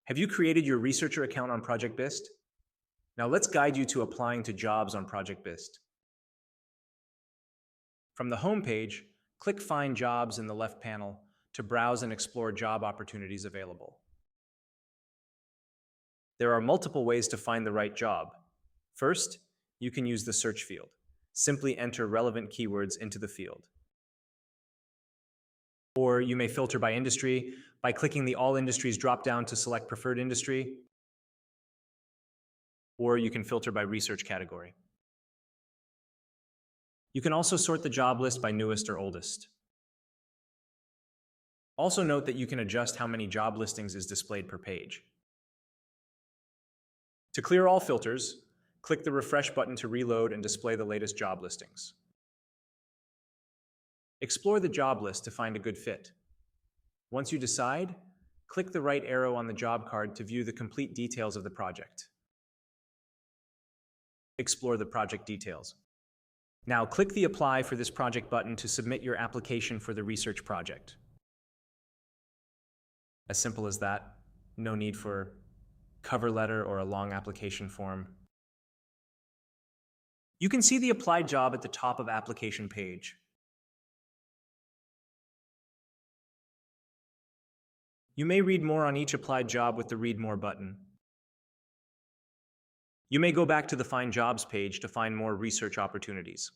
Have you created your researcher account on ProjectBist? Now let's guide you to applying to jobs on ProjectBist. From the home page, click Find Jobs in the left panel to browse and explore job opportunities available. There are multiple ways to find the right job. First, you can use the search field. Simply enter relevant keywords into the field. Or you may filter by industry by clicking the All Industries drop-down to select preferred industry. Or you can filter by research category. You can also sort the job list by newest or oldest. Also note that you can adjust how many job listings is displayed per page. To clear all filters, click the refresh button to reload and display the latest job listings. Explore the job list to find a good fit. Once you decide, click the right arrow on the job card to view the complete details of the project. Explore the project details. Now click the Apply for this project button to submit your application for the research project. As simple as that. No need for cover letter or a long application form. You can see the applied job at the top of application page. You may read more on each applied job with the Read More button. You may go back to the Find Jobs page to find more research opportunities.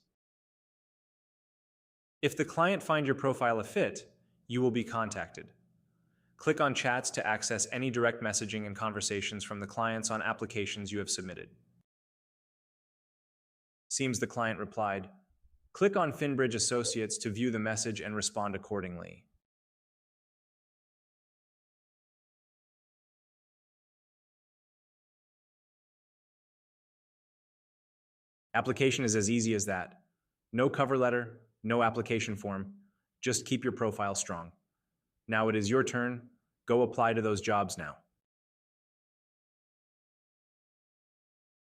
If the client finds your profile a fit, you will be contacted. Click on Chats to access any direct messaging and conversations from the clients on applications you have submitted. Seems the client replied. Click on Finbridge Associates to view the message and respond accordingly. Application is as easy as that. No cover letter, no application form. Just keep your profile strong. Now it is your turn. Go apply to those jobs now.